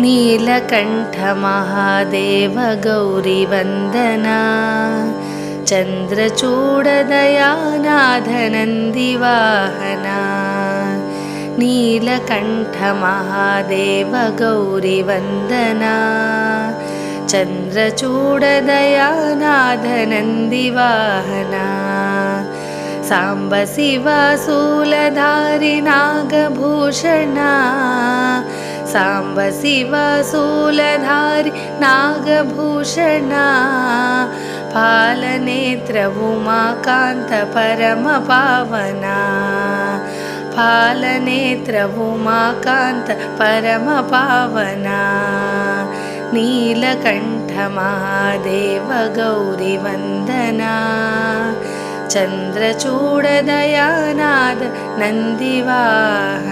Neelkanth Mahadev गौरीवन्दना चन्द्रचूडदयानाथ नन्दिवाहना Neelkanth Mahadev गौरीवन्दना चन्द्रचूडदयानाथ नन्दिवाहना Samba Shiva शूलधारि Nagabhushana Samba Shiva शूलधारि Nagabhushana फालनेत्र Umakant परमपावना फालनेत्र Umakant परमपावना Neelkanth Mahadev गौरीवन्दना चन्द्रचूडदयानाथ नन्दिवाहना।